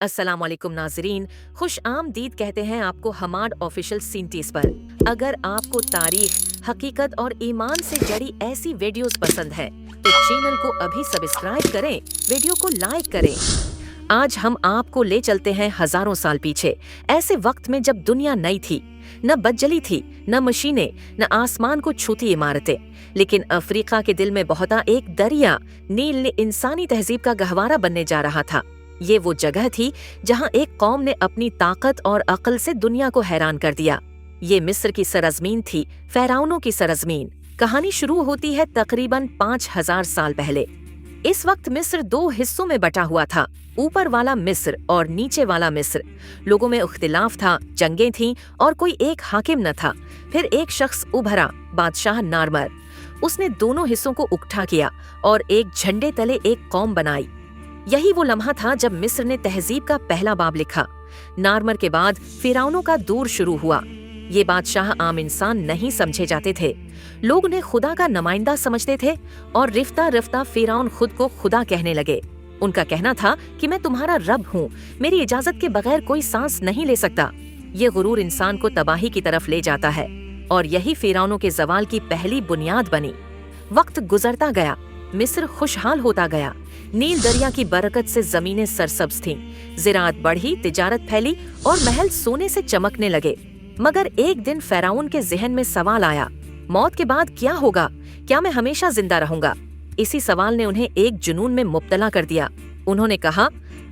अस्सलाम वालेकुम नाजरीन, खुश आमदीद कहते हैं आपको हमाद ऑफिशियल सीनटीज पर। अगर आपको तारीख, हकीकत और ईमान से जड़ी ऐसी वीडियोस पसंद है तो चैनल को अभी सब्सक्राइब करें, वीडियो को लाइक करें। आज हम आपको ले चलते हैं हजारों साल पीछे, ऐसे वक्त में जब दुनिया नई थी, न बदजली थी, न मशीनें, न आसमान को छूती इमारतें, लेकिन अफ्रीका के दिल में बहता एक दरिया नील ने इंसानी तहजीब का गहवारा बनने जा रहा था। ये वो जगह थी जहां एक कौम ने अपनी ताकत और अक्ल से दुनिया को हैरान कर दिया। ये मिस्र की सरजमीन थी, फ़िरौनों की सरजमीन। कहानी शुरू होती है तकरीबन 5000 साल पहले। इस वक्त मिस्र दो हिस्सों में बटा हुआ था, ऊपर वाला मिस्र और नीचे वाला मिस्र। लोगों में इख्तिलाफ था, जंगें थीं और कोई एक हाकिम न था। फिर एक शख्स उभरा, बादशाह नारमर। उसने दोनों हिस्सों को इकट्ठा किया और एक झंडे तले एक कौम बनाई। यही वो लम्हा था जब मिस्र ने तहजीब का पहला बाब लिखा। नारमर के बाद फ़िरौनों का दौर शुरू हुआ। ये बादशाह आम इंसान नहीं समझे जाते थे, लोग उन्हें खुदा का नुमाइंदा समझते थे और रफ्ता रफ्ता फ़िरौन खुद को खुदा कहने लगे। उनका कहना था कि मैं तुम्हारा रब हूँ, मेरी इजाजत के बगैर कोई सांस नहीं ले सकता। ये गुरूर इंसान को तबाही की तरफ ले जाता है और यही फ़िरौनों के ज़वाल की पहली बुनियाद बनी। वक्त गुजरता गया, मिस्र खुशहाल होता गया। नील दरिया की बरकत से जमीनें सरसब्ज थीं, ज़राअत बढ़ी, तिजारत फैली और महल सोने से चमकने लगे। मगर एक दिन फ़िरौन के ज़हन में सवाल आया, मौत के बाद क्या होगा? क्या मैं हमेशा जिंदा रहूंगा? इसी सवाल ने उन्हें एक जुनून में मुब्तला कर दिया। उन्होंने कहा,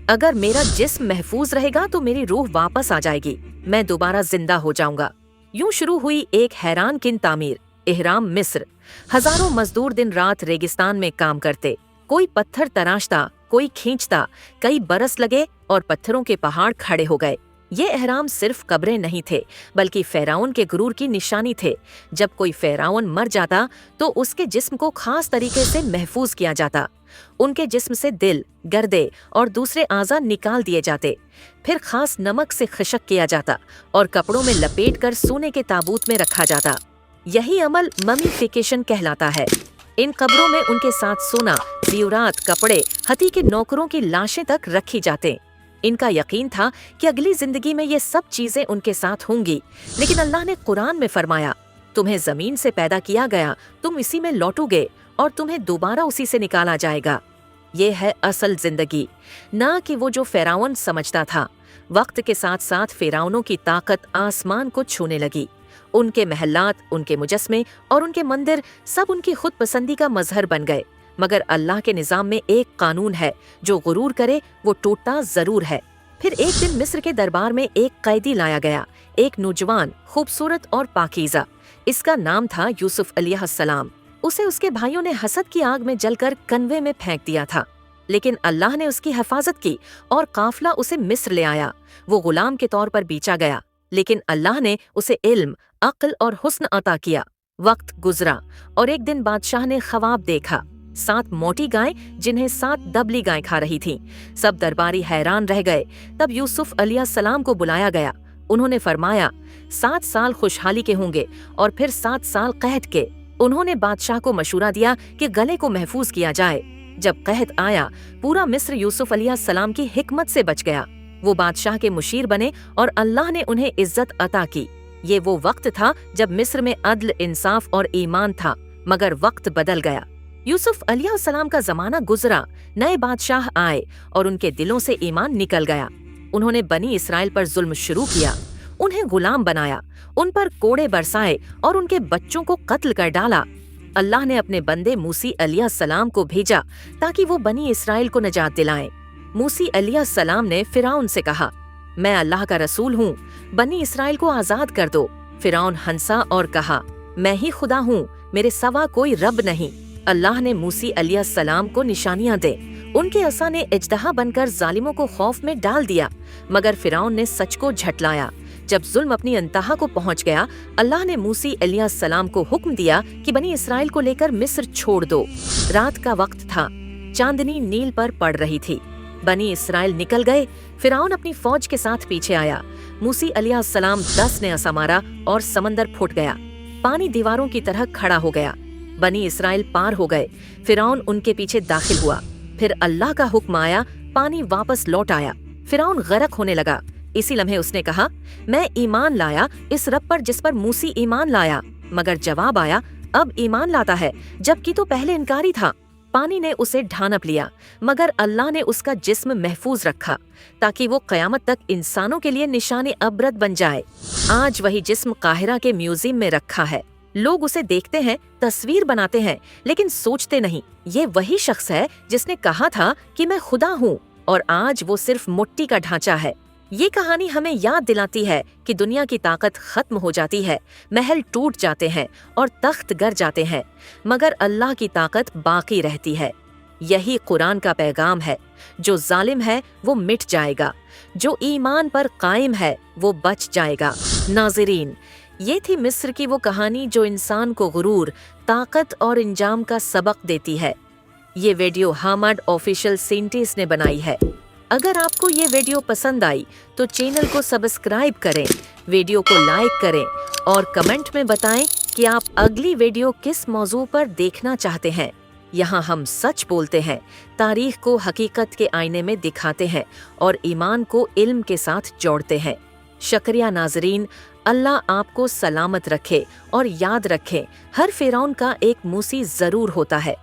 अगर मेरा जिस्म महफूज रहेगा तो मेरी रूह वापस आ जाएगी, मैं दोबारा जिंदा हो जाऊंगा। यूं शुरू हुई एक हैरान किन तामीर, इहराम मिस्र। हजारों मजदूर दिन रात रेगिस्तान में काम करते, कोई पत्थर तराशता, कोई खींचता। कई बरस लगे और पत्थरों के पहाड़ खड़े हो गए। ये एहराम सिर्फ कब्रें नहीं थे, बल्कि फ़िरौन के गुरूर की निशानी थे। जब कोई फ़िरौन मर जाता तो उसके जिस्म को खास तरीके से महफूज किया जाता। उनके जिस्म से दिल, गर्दे और दूसरे आज़ा निकाल दिए जाते। फिर खास नमक से खशक किया जाता और कपड़ों में लपेटकर सोने के ताबूत में रखा जाता। यही अमल ममीफिकेशन कहलाता है। इन कब्रों में उनके साथ सोना, ज़ियोरात, कपड़े, हती के नौकरों की लाशें तक रखी जाते। इनका यकीन था कि अगली जिंदगी में ये सब चीजें उनके साथ होंगी, लेकिन अल्लाह ने कुरान में फरमाया, तुम्हें जमीन से पैदा किया गया, तुम इसी में लौटोगे और तुम्हें दोबारा उसी से निकाला जाएगा। ये है असल जिंदगी, ना कि वो जो फ़िरौन समझता था। वक्त के साथ साथ फ़िरौनों की ताकत आसमान को छूने लगी। उनके महलात, उनके मुजस्मे और उनके मंदिर सब उनकी खुद पसंदी का मजहर बन गए। मगर अल्लाह के निज़ाम में एक कानून है, जो गुरूर करे वो टूटता जरूर है। फिर एक दिन मिस्र के दरबार में एक कैदी लाया गया, एक नौजवान, खूबसूरत और पाकीज़ा। इसका नाम था यूसुफ अलैहिस्सलाम। उसे उसके भाइयों ने हसद की आग में जलकर कन्वे में फेंक दिया था, लेकिन अल्लाह ने उसकी हिफाजत की और काफिला उसे मिस्र ले आया। वो गुलाम के तौर पर बेचा गया, लेकिन अल्लाह ने उसे इल्म, अक्ल और हुस्न अता किया। वक्त गुजरा और एक दिन बादशाह ने ख्वाब देखा, 7 मोटी गायें जिन्हें 7 दबली गायें खा रही थीं। सब दरबारी हैरान रह गए। तब यूसुफ अलैहिस्सलाम को बुलाया गया। उन्होंने फरमाया, 7 साल खुशहाली के होंगे और फिर 7 साल कहत के। उन्होंने बादशाह को मशूरा दिया कि गले को महफूज किया जाए। जब कहत आया, पूरा मिस्र यूसुफ अलैहिस्सलाम की हिकमत से बच गया। वो बादशाह के मुशीर बने और अल्लाह ने उन्हें इज्जत अता की। ये वो वक्त था जब मिस्र में अदल, इंसाफ और ईमान था। मगर वक्त बदल गया। यूसुफ अलैहिस्सलाम का जमाना गुजरा, नए बादशाह आए और उनके दिलों से ईमान निकल गया। उन्होंने बनी इसराइल पर जुल्म शुरू किया, उन्हें गुलाम बनाया, उन पर कोड़े बरसाए और उनके बच्चों को कत्ल कर डाला। अल्लाह ने अपने बंदे मूसी अलैहिस्सलाम को भेजा ताकि वो बनी इसराइल को निजात दिलाएं। मूसी अलैहिस्सलाम ने फ़िरौन से कहा, मैं अल्लाह का रसूल हूँ, बनी इसराइल को आज़ाद कर दो। फ़िरौन हंसा और कहा, मैं ही खुदा हूँ, मेरे सिवा कोई रब नहीं। अल्लाह ने मूसी अलैहिस्सलाम को निशानियां दे। उनके असा ने इजदहा बनकर जालिमों को खौफ में डाल दिया, मगर फ़िरौन ने सच को झटलाया। जब जुल्म अपनी अंतहा को पहुंच गया, अल्लाह ने मूसी अलैहिस्सलाम को हुक्म दिया कि बनी इसराइल को लेकर मिस्र छोड़ दो। रात का वक्त था, चांदनी नील पर पड़ रही थी। बनी इसराइल निकल गए। फ़िरौन अपनी फौज के साथ पीछे आया। मूसी अलैहिस्सलाम 10 ने असा मारा और समंदर फूट गया। पानी दीवारों की तरह खड़ा हो गया। बनी इसराइल पार हो गए। फ़िरौन उनके पीछे दाखिल हुआ। फिर अल्लाह का हुक्म आया, पानी वापस लौट आया। फिरौन गरक होने लगा। इसी लम्हे उसने कहा, मैं ईमान लाया इस रब पर जिस पर मूसी ईमान लाया। मगर जवाब आया, अब ईमान लाता है जबकि तो पहले इनकारी था। पानी ने उसे ढांप लिया, मगर अल्लाह ने उसका जिस्म महफूज रखा ताकि वो क़यामत तक इंसानों के लिए निशाने अबरत बन जाए। आज वही जिस्म काहिरा के म्यूजियम में रखा है। लोग उसे देखते हैं, तस्वीर बनाते हैं, लेकिन सोचते नहीं ये वही शख्स है जिसने कहा था कि मैं खुदा हूँ, और आज वो सिर्फ मिट्टी का ढांचा है। ये कहानी हमें याद दिलाती है कि दुनिया की ताकत खत्म हो जाती है, महल टूट जाते हैं और तख्त गिर जाते हैं, मगर अल्लाह की ताकत बाकी रहती है। यही कुरान का पैगाम है। जो जालिम है वो मिट जाएगा, जो ईमान पर कायम है वो बच जाएगा। नाज़रीन, ये थी मिस्र की वो कहानी जो इंसान को गुरूर, ताकत और इंजाम का सबक देती है। ये वीडियो हमाद ऑफिशियल सेंटेस ने बनाई है। अगर आपको ये वीडियो पसंद आई तो चैनल को सब्सक्राइब करें, वीडियो को लाइक करें और कमेंट में बताएं कि आप अगली वीडियो किस मौजू पर देखना चाहते हैं। यहाँ हम सच बोलते हैं, तारीख को हकीकत के आईने में दिखाते हैं और ईमान को इल्म के साथ जोड़ते हैं। शुक्रिया नाजरीन, अल्लाह आपको सलामत रखे और याद रखें, हर फिरौन का एक मूसी जरूर होता है।